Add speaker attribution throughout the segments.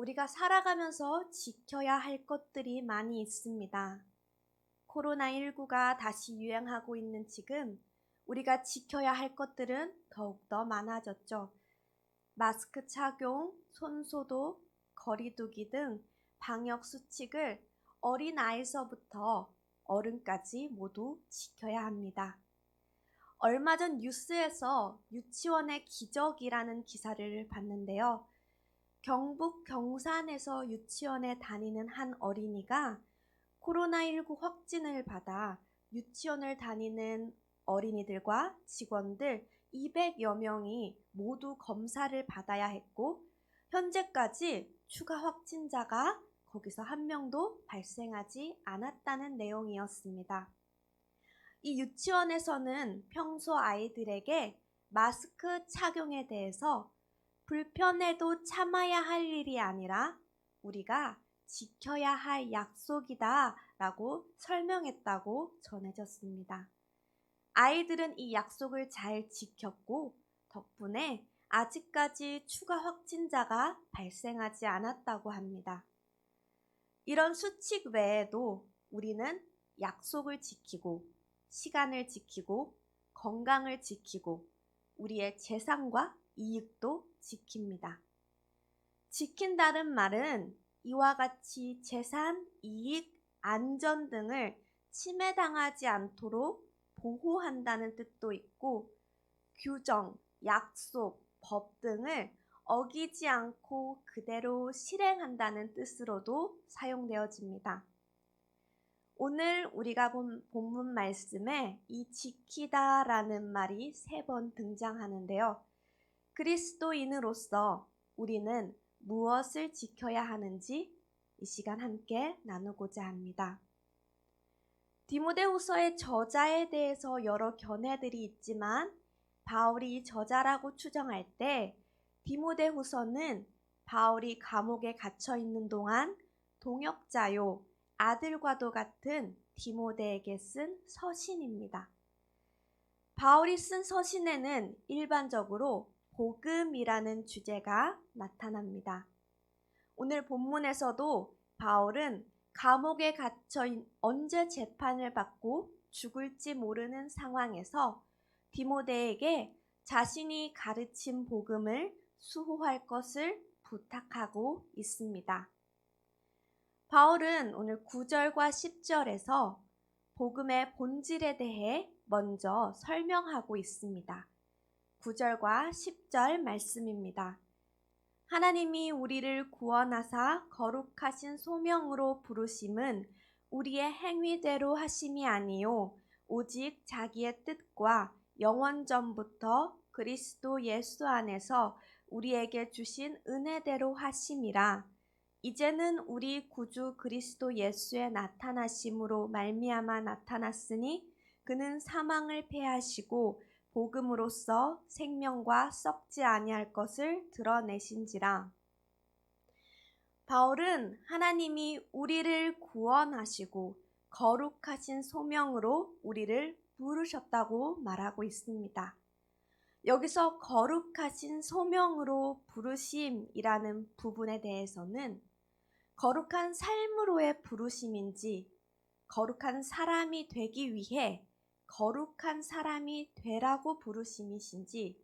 Speaker 1: 우리가 살아가면서 지켜야 할 것들이 많이 있습니다. 코로나19가 다시 유행하고 있는 지금 우리가 지켜야 할 것들은 더욱더 많아졌죠. 마스크 착용, 손소독, 거리두기 등 방역 수칙을 어린아이서부터 어른까지 모두 지켜야 합니다. 얼마 전 뉴스에서 유치원의 기적이라는 기사를 봤는데요. 경북 경산에서 유치원에 다니는 한 어린이가 코로나19 확진을 받아 유치원을 다니는 어린이들과 직원들 200여 명이 모두 검사를 받아야 했고, 현재까지 추가 확진자가 거기서 한 명도 발생하지 않았다는 내용이었습니다. 이 유치원에서는 평소 아이들에게 마스크 착용에 대해서 불편해도 참아야 할 일이 아니라 우리가 지켜야 할 약속이다 라고 설명했다고 전해졌습니다. 아이들은 이 약속을 잘 지켰고 덕분에 아직까지 추가 확진자가 발생하지 않았다고 합니다. 이런 수칙 외에도 우리는 약속을 지키고 시간을 지키고 건강을 지키고 우리의 재산과 이익도 지킵니다. 지킨다는 말은 이와 같이 재산, 이익, 안전 등을 침해당하지 않도록 보호한다는 뜻도 있고, 규정, 약속, 법 등을 어기지 않고 그대로 실행한다는 뜻으로도 사용되어집니다. 오늘 우리가 본 본문 말씀에 이 지키다라는 말이 3번 등장하는데요. 그리스도인으로서 우리는 무엇을 지켜야 하는지 이 시간 함께 나누고자 합니다. 디모데후서의 저자에 대해서 여러 견해들이 있지만 바울이 저자라고 추정할 때 디모데후서는 바울이 감옥에 갇혀 있는 동안 동역자요 아들과도 같은 디모데에게 쓴 서신입니다. 바울이 쓴 서신에는 일반적으로 복음이라는 주제가 나타납니다. 오늘 본문에서도 바울은 감옥에 갇혀 언제 재판을 받고 죽을지 모르는 상황에서 디모데에게 자신이 가르친 복음을 수호할 것을 부탁하고 있습니다. 바울은 오늘 9절과 10절에서 복음의 본질에 대해 먼저 설명하고 있습니다. 9절과 10절 말씀입니다. 하나님이 우리를 구원하사 거룩하신 소명으로 부르심은 우리의 행위대로 하심이 아니요 오직 자기의 뜻과 영원 전부터 그리스도 예수 안에서 우리에게 주신 은혜대로 하심이라. 이제는 우리 구주 그리스도 예수의 나타나심으로 말미암아 나타났으니 그는 사망을 패하시고 복음으로써 생명과 썩지 아니할 것을 드러내신지라. 바울은 하나님이 우리를 구원하시고 거룩하신 소명으로 우리를 부르셨다고 말하고 있습니다. 여기서 거룩하신 소명으로 부르심이라는 부분에 대해서는 거룩한 삶으로의 부르심인지 거룩한 사람이 되기 위해 거룩한 사람이 되라고 부르심이신지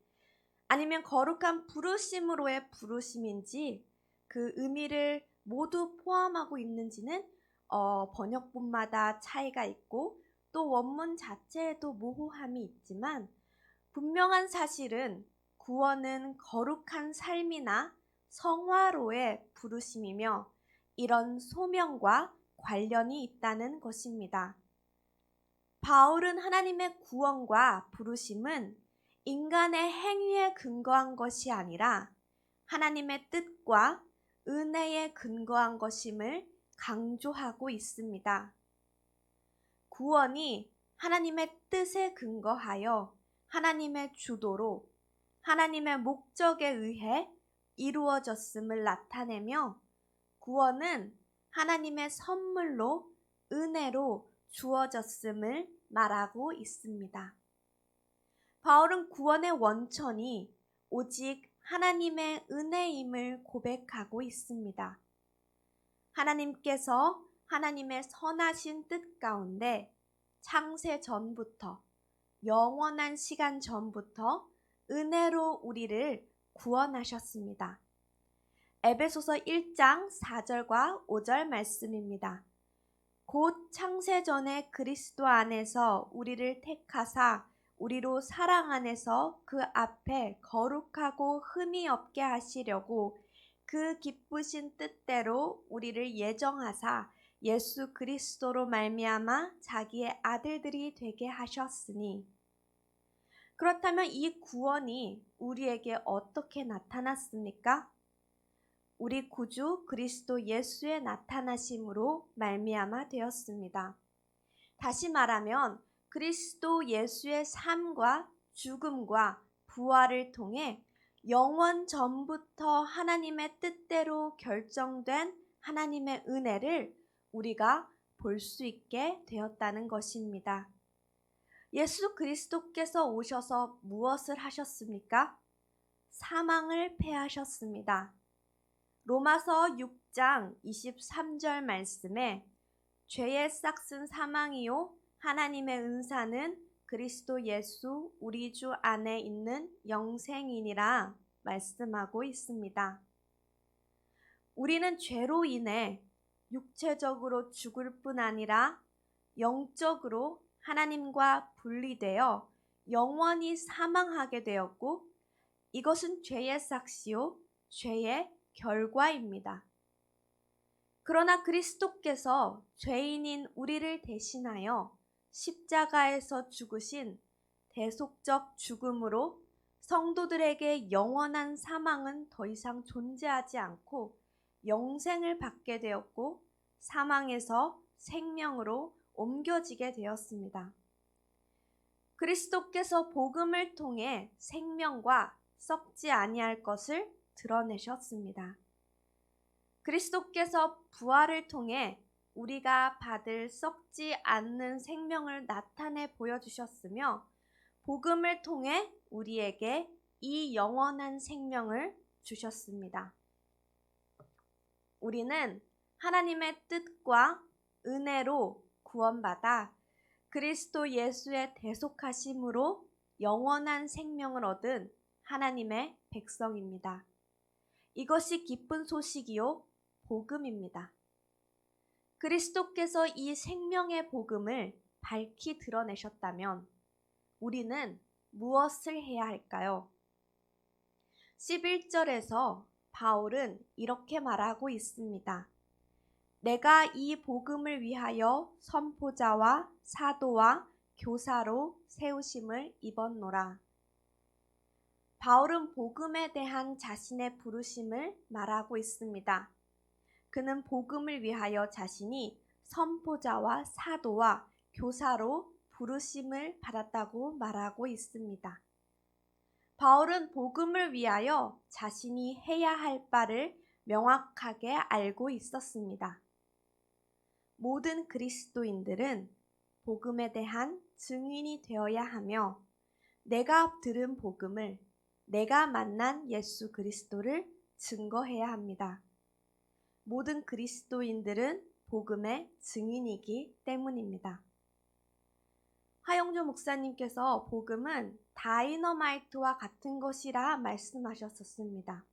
Speaker 1: 아니면 거룩한 부르심으로의 부르심인지 그 의미를 모두 포함하고 있는지는 번역본마다 차이가 있고 또 원문 자체에도 모호함이 있지만 분명한 사실은 구원은 거룩한 삶이나 성화로의 부르심이며 이런 소명과 관련이 있다는 것입니다. 바울은 하나님의 구원과 부르심은 인간의 행위에 근거한 것이 아니라 하나님의 뜻과 은혜에 근거한 것임을 강조하고 있습니다. 구원이 하나님의 뜻에 근거하여 하나님의 주도로 하나님의 목적에 의해 이루어졌음을 나타내며 구원은 하나님의 선물로 은혜로 주어졌음을 말하고 있습니다. 바울은 구원의 원천이 오직 하나님의 은혜임을 고백하고 있습니다. 하나님께서 하나님의 선하신 뜻 가운데 창세 전부터 영원한 시간 전부터 은혜로 우리를 구원하셨습니다. 에베소서 1장 4절과 5절 말씀입니다. 곧 창세전에 그리스도 안에서 우리를 택하사 우리로 사랑 안에서 그 앞에 거룩하고 흠이 없게 하시려고 그 기쁘신 뜻대로 우리를 예정하사 예수 그리스도로 말미암아 자기의 아들들이 되게 하셨으니. 그렇다면 이 구원이 우리에게 어떻게 나타났습니까? 우리 구주 그리스도 예수의 나타나심으로 말미암아 되었습니다. 다시 말하면 그리스도 예수의 삶과 죽음과 부활을 통해 영원 전부터 하나님의 뜻대로 결정된 하나님의 은혜를 우리가 볼 수 있게 되었다는 것입니다. 예수 그리스도께서 오셔서 무엇을 하셨습니까? 사망을 패하셨습니다. 로마서 6장 23절 말씀에 죄의 싹슨 사망이요 하나님의 은사는 그리스도 예수 우리 주 안에 있는 영생이니라 말씀하고 있습니다. 우리는 죄로 인해 육체적으로 죽을 뿐 아니라 영적으로 하나님과 분리되어 영원히 사망하게 되었고, 이것은 죄의 삭시요 죄의 결과입니다. 그러나 그리스도께서 죄인인 우리를 대신하여 십자가에서 죽으신 대속적 죽음으로 성도들에게 영원한 사망은 더 이상 존재하지 않고 영생을 받게 되었고, 사망에서 생명으로 옮겨지게 되었습니다. 그리스도께서 복음을 통해 생명과 썩지 아니할 것을 드러내셨습니다. 그리스도께서 부활을 통해 우리가 받을 썩지 않는 생명을 나타내 보여주셨으며, 복음을 통해 우리에게 이 영원한 생명을 주셨습니다. 우리는 하나님의 뜻과 은혜로 구원받아 그리스도 예수의 대속하심으로 영원한 생명을 얻은 하나님의 백성입니다. 이것이 기쁜 소식이요 복음입니다. 그리스도께서 이 생명의 복음을 밝히 드러내셨다면 우리는 무엇을 해야 할까요? 11절에서 바울은 이렇게 말하고 있습니다. 내가 이 복음을 위하여 선포자와 사도와 교사로 세우심을 입었노라. 바울은 복음에 대한 자신의 부르심을 말하고 있습니다. 그는 복음을 위하여 자신이 선포자와 사도와 교사로 부르심을 받았다고 말하고 있습니다. 바울은 복음을 위하여 자신이 해야 할 바를 명확하게 알고 있었습니다. 모든 그리스도인들은 복음에 대한 증인이 되어야 하며, 내가 들은 복음을, 내가 만난 예수 그리스도를 증거해야 합니다. 모든 그리스도인들은 복음의 증인이기 때문입니다. 하영조 목사님께서 복음은 다이너마이트와 같은 것이라 말씀하셨었습니다.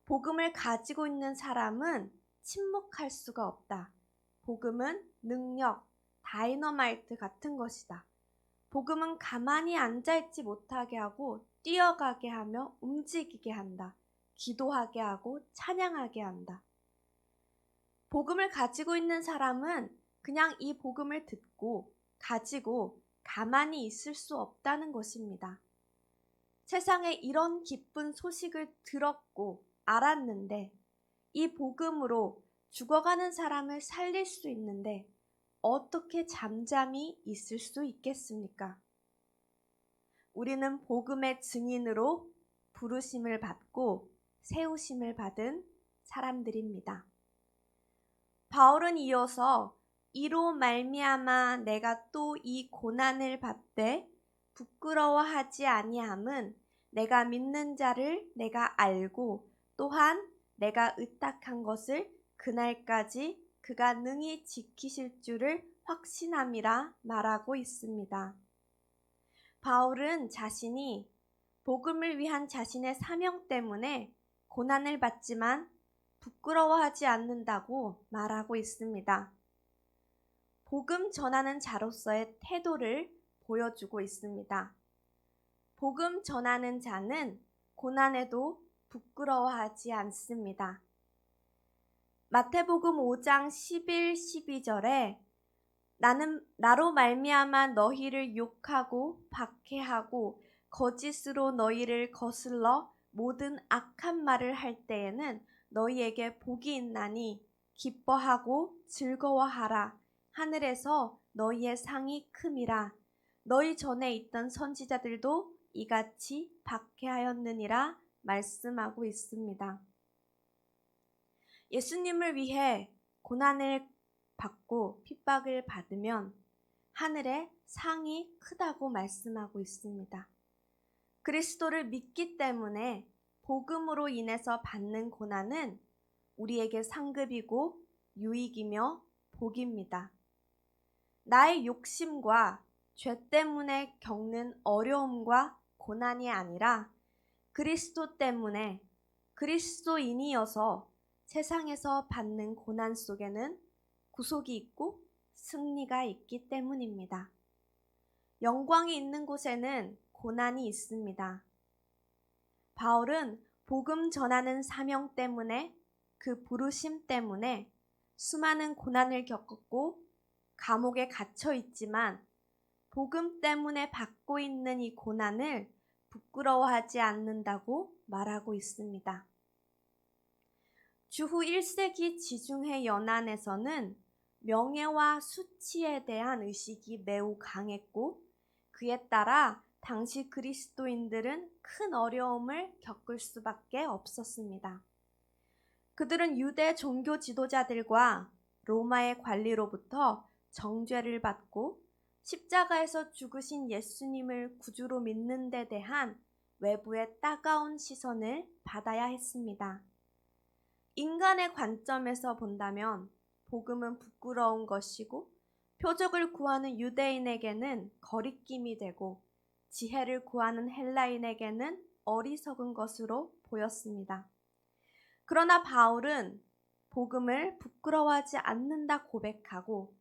Speaker 1: 복음을 가지고 있는 사람은 침묵할 수가 없다. 복음은 능력, 다이너마이트 같은 것이다. 복음은 가만히 앉아있지 못하게 하고 뛰어가게 하며 움직이게 한다. 기도하게 하고 찬양하게 한다. 복음을 가지고 있는 사람은 그냥 이 복음을 듣고 가지고 가만히 있을 수 없다는 것입니다. 세상에 이런 기쁜 소식을 들었고 알았는데 이 복음으로 죽어가는 사람을 살릴 수 있는데 어떻게 잠잠히 있을 수 있겠습니까? 우리는 복음의 증인으로 부르심을 받고 세우심을 받은 사람들입니다. 바울은 이어서 이로 말미암아 내가 또 이 고난을 받되 부끄러워하지 아니함은 내가 믿는 자를 내가 알고 또한 내가 의탁한 것을 그날까지 그가 능히 지키실 줄을 확신함이라 말하고 있습니다. 바울은 자신이 복음을 위한 자신의 사명 때문에 고난을 받지만 부끄러워하지 않는다고 말하고 있습니다. 복음 전하는 자로서의 태도를 보여주고 있습니다. 복음 전하는 자는 고난에도 부끄러워하지 않습니다. 마태복음 5장 11, 12절에 나로 말미암아 너희를 욕하고 박해하고 거짓으로 너희를 거슬러 모든 악한 말을 할 때에는 너희에게 복이 있나니 기뻐하고 즐거워하라. 하늘에서 너희의 상이 큼이라. 너희 전에 있던 선지자들도 이같이 박해하였느니라 말씀하고 있습니다. 예수님을 위해 고난을 받고 핍박을 받으면 하늘의 상이 크다고 말씀하고 있습니다. 그리스도를 믿기 때문에 복음으로 인해서 받는 고난은 우리에게 상급이고 유익이며 복입니다. 나의 욕심과 죄 때문에 겪는 어려움과 고난이 아니라 그리스도 때문에 그리스도인이어서 세상에서 받는 고난 속에는 구속이 있고 승리가 있기 때문입니다. 영광이 있는 곳에는 고난이 있습니다. 바울은 복음 전하는 사명 때문에 그 부르심 때문에 수많은 고난을 겪었고 감옥에 갇혀 있지만 복음 때문에 받고 있는 이 고난을 부끄러워하지 않는다고 말하고 있습니다. 주후 1세기 지중해 연안에서는 명예와 수치에 대한 의식이 매우 강했고 그에 따라 당시 그리스도인들은 큰 어려움을 겪을 수밖에 없었습니다. 그들은 유대 종교 지도자들과 로마의 관리로부터 정죄를 받고 십자가에서 죽으신 예수님을 구주로 믿는 데 대한 외부의 따가운 시선을 받아야 했습니다. 인간의 관점에서 본다면 복음은 부끄러운 것이고 표적을 구하는 유대인에게는 거리낌이 되고 지혜를 구하는 헬라인에게는 어리석은 것으로 보였습니다. 그러나 바울은 복음을 부끄러워하지 않는다 고백하고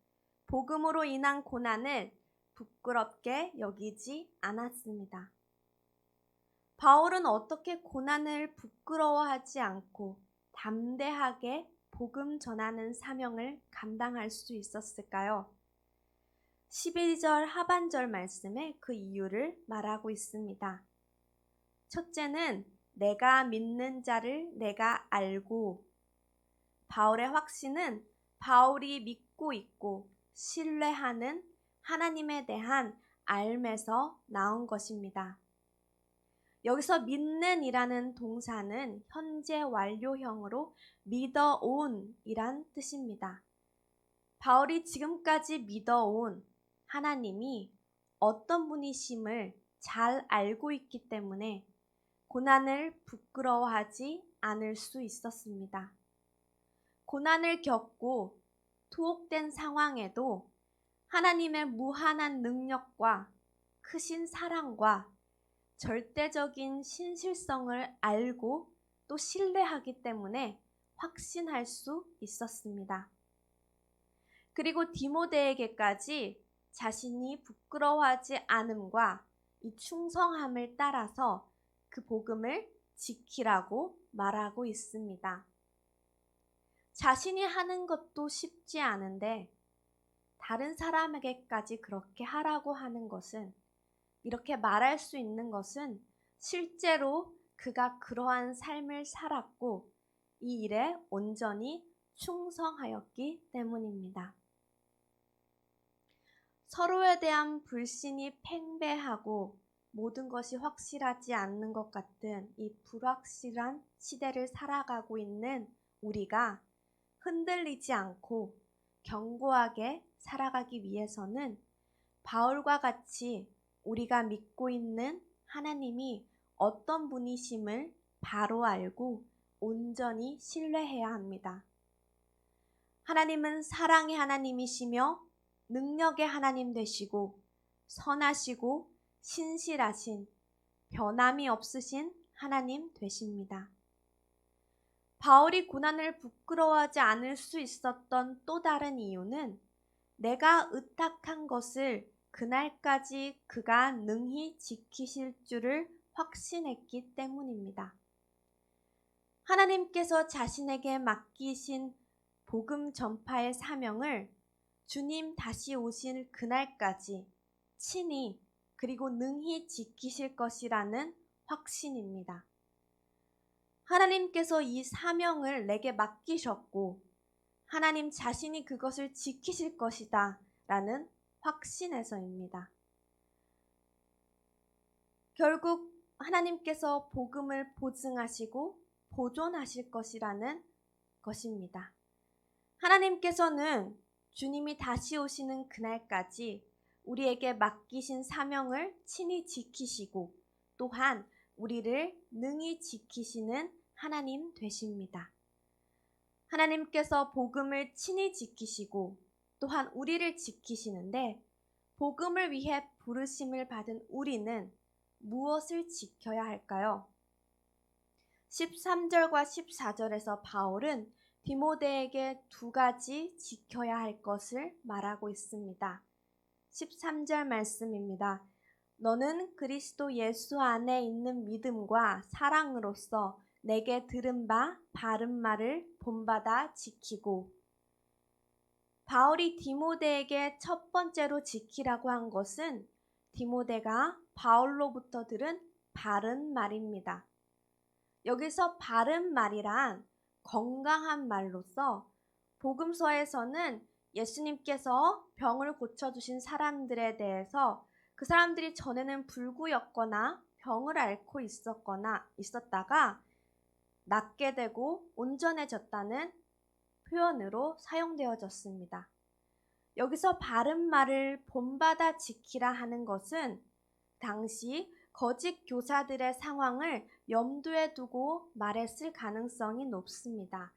Speaker 1: 복음으로 인한 고난을 부끄럽게 여기지 않았습니다. 바울은 어떻게 고난을 부끄러워하지 않고 담대하게 복음 전하는 사명을 감당할 수 있었을까요? 11절 하반절 말씀에 그 이유를 말하고 있습니다. 첫째는 내가 믿는 자를 내가 알고, 바울의 확신은 바울이 믿고 있고 신뢰하는 하나님에 대한 알에서 나온 것입니다. 여기서 믿는 이라는 동사는 현재 완료형으로 믿어온 이란 뜻입니다. 바울이 지금까지 믿어온 하나님이 어떤 분이심을 잘 알고 있기 때문에 고난을 부끄러워하지 않을 수 있었습니다. 고난을 겪고 투옥된 상황에도 하나님의 무한한 능력과 크신 사랑과 절대적인 신실성을 알고 또 신뢰하기 때문에 확신할 수 있었습니다. 그리고 디모데에게까지 자신이 부끄러워하지 않음과 이 충성함을 따라서 그 복음을 지키라고 말하고 있습니다. 자신이 하는 것도 쉽지 않은데 다른 사람에게까지 그렇게 하라고 하는 것은, 이렇게 말할 수 있는 것은 실제로 그가 그러한 삶을 살았고 이 일에 온전히 충성하였기 때문입니다. 서로에 대한 불신이 팽배하고 모든 것이 확실하지 않는 것 같은 이 불확실한 시대를 살아가고 있는 우리가 흔들리지 않고 견고하게 살아가기 위해서는 바울과 같이 우리가 믿고 있는 하나님이 어떤 분이심을 바로 알고 온전히 신뢰해야 합니다. 하나님은 사랑의 하나님이시며 능력의 하나님 되시고 선하시고 신실하신 변함이 없으신 하나님 되십니다. 바울이 고난을 부끄러워하지 않을 수 있었던 또 다른 이유는 내가 의탁한 것을 그날까지 그가 능히 지키실 줄을 확신했기 때문입니다. 하나님께서 자신에게 맡기신 복음 전파의 사명을 주님 다시 오실 그날까지 친히 그리고 능히 지키실 것이라는 확신입니다. 하나님께서 이 사명을 내게 맡기셨고 하나님 자신이 그것을 지키실 것이다 라는 확신에서입니다. 결국 하나님께서 복음을 보증하시고 보존하실 것이라는 것입니다. 하나님께서는 주님이 다시 오시는 그날까지 우리에게 맡기신 사명을 친히 지키시고 또한 우리를 능히 지키시는 하나님 되십니다. 하나님께서 복음을 친히 지키시고 또한 우리를 지키시는데 복음을 위해 부르심을 받은 우리는 무엇을 지켜야 할까요? 13절과 14절에서 바울은 디모데에게 두 가지 지켜야 할 것을 말하고 있습니다. 13절 말씀입니다. 너는 그리스도 예수 안에 있는 믿음과 사랑으로서 내게 들은 바 바른 말을 본받아 지키고. 바울이 디모데에게 첫 번째로 지키라고 한 것은 디모데가 바울로부터 들은 바른 말입니다. 여기서 바른 말이란 건강한 말로서 복음서에서는 예수님께서 병을 고쳐주신 사람들에 대해서 그 사람들이 전에는 불구였거나 병을 앓고 있었다가 낫게 되고 온전해졌다는 표현으로 사용되어졌습니다. 여기서 바른 말을 본받아 지키라 하는 것은 당시 거짓 교사들의 상황을 염두에 두고 말했을 가능성이 높습니다.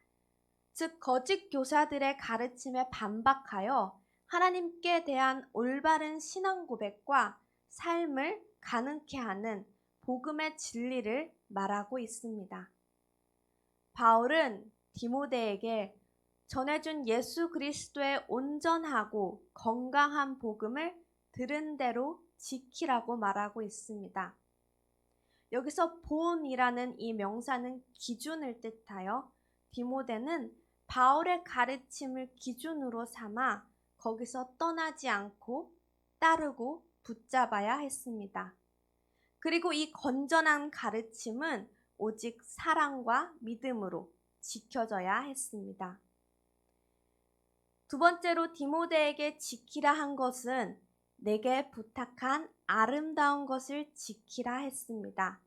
Speaker 1: 즉 거짓 교사들의 가르침에 반박하여 하나님께 대한 올바른 신앙 고백과 삶을 가능케 하는 복음의 진리를 말하고 있습니다. 바울은 디모데에게 전해준 예수 그리스도의 온전하고 건강한 복음을 들은 대로 지키라고 말하고 있습니다. 여기서 본이라는 이 명사는 기준을 뜻하여 디모데는 바울의 가르침을 기준으로 삼아 거기서 떠나지 않고 따르고 붙잡아야 했습니다. 그리고 이 건전한 가르침은 오직 사랑과 믿음으로 지켜져야 했습니다. 두 번째로 디모데에게 지키라 한 것은 내게 부탁한 아름다운 것을 지키라 했습니다.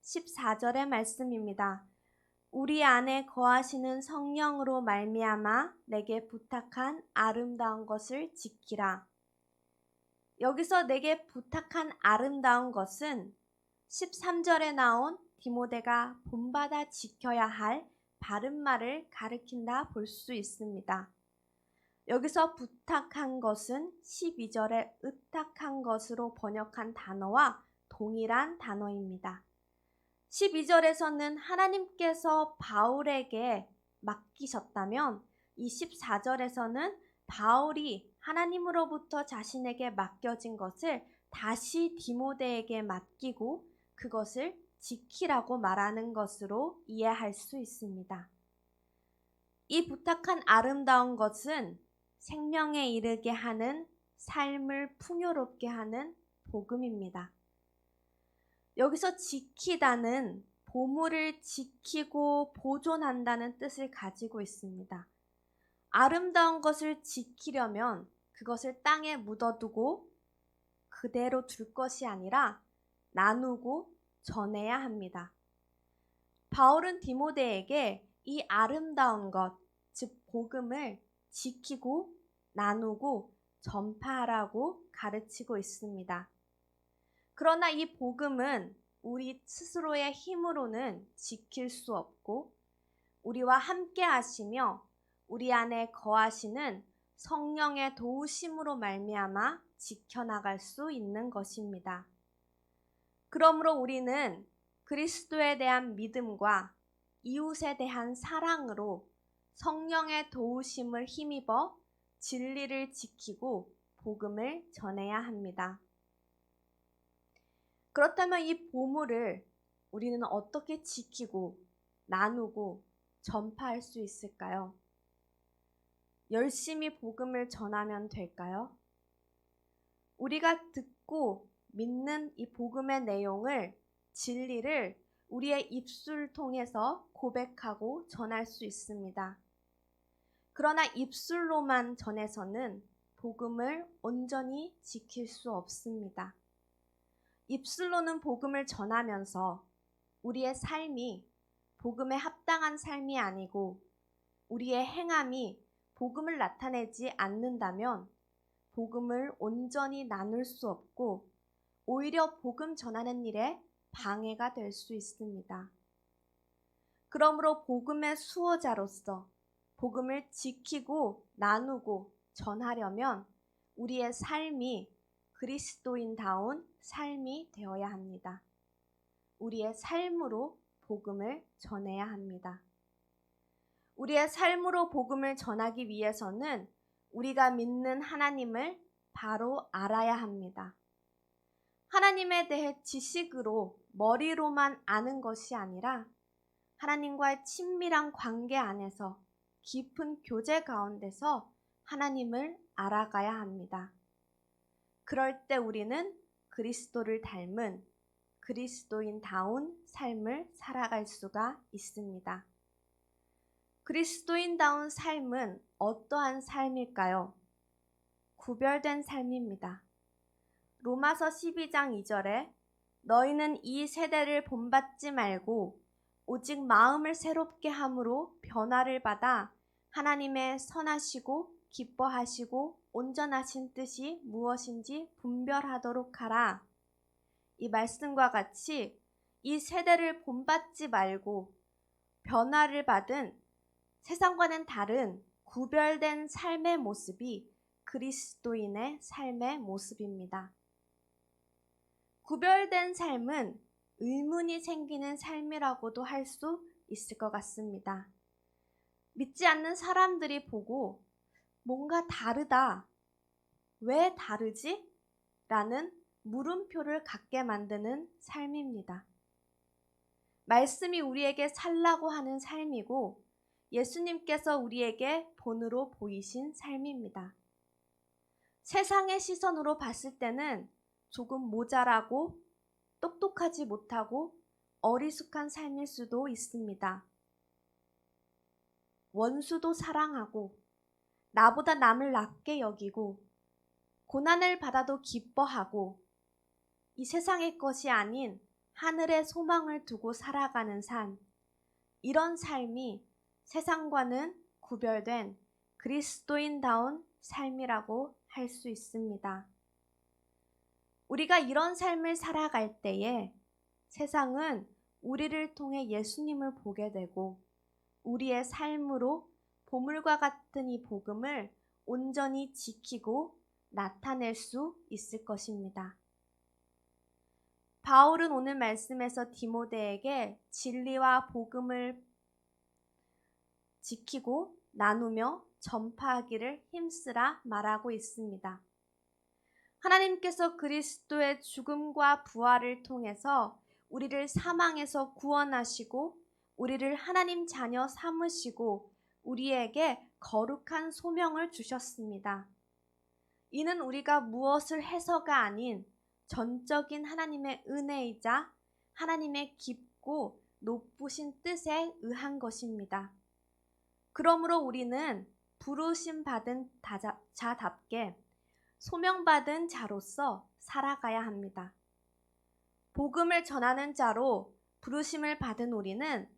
Speaker 1: 14절의 말씀입니다. 우리 안에 거하시는 성령으로 말미암아 내게 부탁한 아름다운 것을 지키라. 여기서 내게 부탁한 아름다운 것은 13절에 나온 디모데가 본받아 지켜야 할 바른 말을 가리킨다 볼 수 있습니다. 여기서 부탁한 것은 12절에 의탁한 것으로 번역한 단어와 동일한 단어입니다. 12절에서는 하나님께서 바울에게 맡기셨다면 이 14절에서는 바울이 하나님으로부터 자신에게 맡겨진 것을 다시 디모데에게 맡기고 그것을 지키라고 말하는 것으로 이해할 수 있습니다. 이 부탁한 아름다운 것은 생명에 이르게 하는 삶을 풍요롭게 하는 복음입니다. 여기서 지키다는 보물을 지키고 보존한다는 뜻을 가지고 있습니다. 아름다운 것을 지키려면 그것을 땅에 묻어두고 그대로 둘 것이 아니라 나누고 전해야 합니다. 바울은 디모데에게 이 아름다운 것, 즉 복음을 지키고 나누고 전파하라고 가르치고 있습니다. 그러나 이 복음은 우리 스스로의 힘으로는 지킬 수 없고 우리와 함께 하시며 우리 안에 거하시는 성령의 도우심으로 말미암아 지켜나갈 수 있는 것입니다. 그러므로 우리는 그리스도에 대한 믿음과 이웃에 대한 사랑으로 성령의 도우심을 힘입어 진리를 지키고 복음을 전해야 합니다. 그렇다면 이 보물을 우리는 어떻게 지키고 나누고 전파할 수 있을까요? 열심히 복음을 전하면 될까요? 우리가 듣고 믿는 이 복음의 내용을, 진리를 우리의 입술을 통해서 고백하고 전할 수 있습니다. 그러나 입술로만 전해서는 복음을 온전히 지킬 수 없습니다. 입술로는 복음을 전하면서 우리의 삶이 복음에 합당한 삶이 아니고 우리의 행함이 복음을 나타내지 않는다면 복음을 온전히 나눌 수 없고 오히려 복음 전하는 일에 방해가 될 수 있습니다. 그러므로 복음의 수호자로서 복음을 지키고 나누고 전하려면 우리의 삶이 그리스도인다운 삶이 되어야 합니다. 우리의 삶으로 복음을 전해야 합니다. 우리의 삶으로 복음을 전하기 위해서는 우리가 믿는 하나님을 바로 알아야 합니다. 하나님에 대해 지식으로 머리로만 아는 것이 아니라 하나님과의 친밀한 관계 안에서 깊은 교제 가운데서 하나님을 알아가야 합니다. 그럴 때 우리는 그리스도를 닮은 그리스도인다운 삶을 살아갈 수가 있습니다. 그리스도인다운 삶은 어떠한 삶일까요? 구별된 삶입니다. 로마서 12장 2절에 너희는 이 세대를 본받지 말고 오직 마음을 새롭게 함으로 변화를 받아 하나님의 선하시고 기뻐하시고 온전하신 뜻이 무엇인지 분별하도록 하라. 이 말씀과 같이 이 세대를 본받지 말고 변화를 받은 세상과는 다른 구별된 삶의 모습이 그리스도인의 삶의 모습입니다. 구별된 삶은 의문이 생기는 삶이라고도 할 수 있을 것 같습니다. 믿지 않는 사람들이 보고 뭔가 다르다, 왜 다르지? 라는 물음표를 갖게 만드는 삶입니다. 말씀이 우리에게 살라고 하는 삶이고 예수님께서 우리에게 본으로 보이신 삶입니다. 세상의 시선으로 봤을 때는 조금 모자라고 똑똑하지 못하고 어리숙한 삶일 수도 있습니다. 원수도 사랑하고 나보다 남을 낮게 여기고 고난을 받아도 기뻐하고 이 세상의 것이 아닌 하늘의 소망을 두고 살아가는 삶, 이런 삶이 세상과는 구별된 그리스도인다운 삶이라고 할 수 있습니다. 우리가 이런 삶을 살아갈 때에 세상은 우리를 통해 예수님을 보게 되고 우리의 삶으로 보물과 같은 이 복음을 온전히 지키고 나타낼 수 있을 것입니다. 바울은 오늘 말씀에서 디모데에게 진리와 복음을 지키고 나누며 전파하기를 힘쓰라 말하고 있습니다. 하나님께서 그리스도의 죽음과 부활을 통해서 우리를 사망에서 구원하시고 우리를 하나님 자녀 삼으시고 우리에게 거룩한 소명을 주셨습니다. 이는 우리가 무엇을 해서가 아닌 전적인 하나님의 은혜이자 하나님의 깊고 높으신 뜻에 의한 것입니다. 그러므로 우리는 부르심 받은 자답게 소명받은 자로서 살아가야 합니다. 복음을 전하는 자로 부르심을 받은 우리는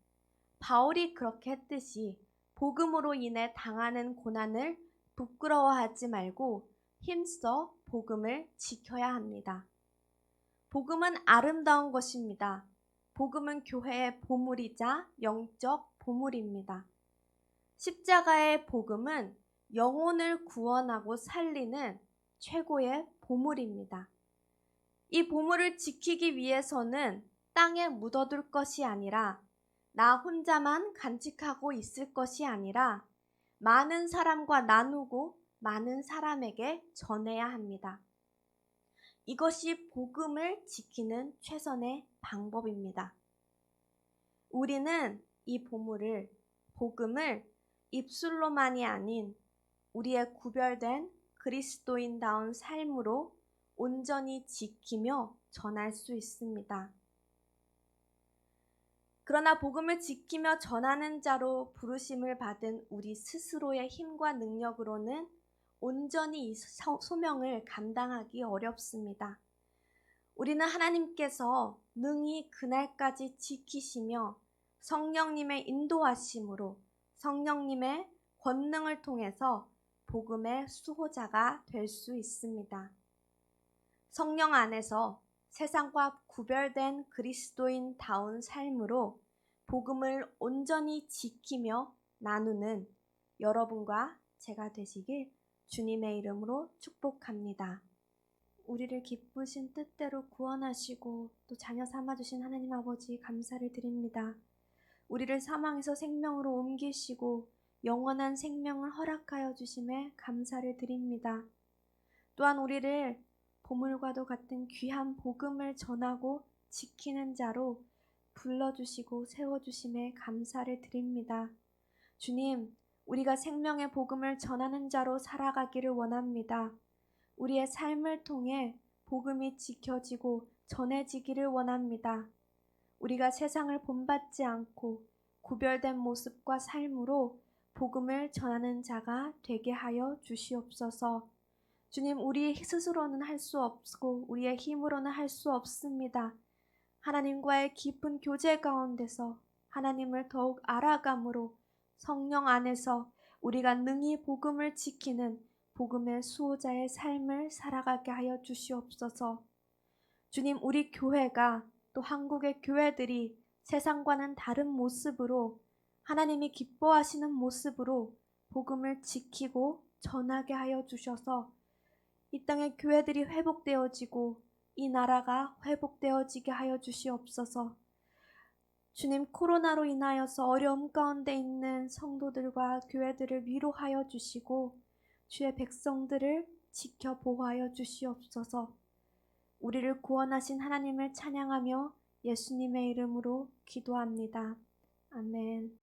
Speaker 1: 바울이 그렇게 했듯이 복음으로 인해 당하는 고난을 부끄러워하지 말고 힘써 복음을 지켜야 합니다. 복음은 아름다운 것입니다. 복음은 교회의 보물이자 영적 보물입니다. 십자가의 복음은 영혼을 구원하고 살리는 최고의 보물입니다. 이 보물을 지키기 위해서는 땅에 묻어둘 것이 아니라 나 혼자만 간직하고 있을 것이 아니라 많은 사람과 나누고 많은 사람에게 전해야 합니다. 이것이 복음을 지키는 최선의 방법입니다. 우리는 이 복음을 입술로만이 아닌 우리의 구별된 그리스도인다운 삶으로 온전히 지키며 전할 수 있습니다. 그러나 복음을 지키며 전하는 자로 부르심을 받은 우리 스스로의 힘과 능력으로는 온전히 이 소명을 감당하기 어렵습니다. 우리는 하나님께서 능히 그날까지 지키시며 성령님의 인도하심으로 성령님의 권능을 통해서 복음의 수호자가 될 수 있습니다. 성령 안에서 세상과 구별된 그리스도인다운 삶으로 복음을 온전히 지키며 나누는 여러분과 제가 되시길 주님의 이름으로 축복합니다. 우리를 기쁘신 뜻대로 구원하시고 또 자녀 삼아주신 하나님 아버지 감사를 드립니다. 우리를 사망에서 생명으로 옮기시고 영원한 생명을 허락하여 주심에 감사를 드립니다. 또한 우리를 보물과도 같은 귀한 복음을 전하고 지키는 자로 불러주시고 세워주심에 감사를 드립니다. 주님, 우리가 생명의 복음을 전하는 자로 살아가기를 원합니다. 우리의 삶을 통해 복음이 지켜지고 전해지기를 원합니다. 우리가 세상을 본받지 않고 구별된 모습과 삶으로 복음을 전하는 자가 되게 하여 주시옵소서. 주님, 우리 스스로는 할 수 없고 우리의 힘으로는 할 수 없습니다. 하나님과의 깊은 교제 가운데서 하나님을 더욱 알아감으로 성령 안에서 우리가 능히 복음을 지키는 복음의 수호자의 삶을 살아가게 하여 주시옵소서. 주님, 우리 교회가 또 한국의 교회들이 세상과는 다른 모습으로 하나님이 기뻐하시는 모습으로 복음을 지키고 전하게 하여 주셔서 이 땅의 교회들이 회복되어지고 이 나라가 회복되어지게 하여 주시옵소서. 주님, 코로나로 인하여서 어려움 가운데 있는 성도들과 교회들을 위로하여 주시고 주의 백성들을 지켜 보호하여 주시옵소서. 우리를 구원하신 하나님을 찬양하며 예수님의 이름으로 기도합니다. 아멘.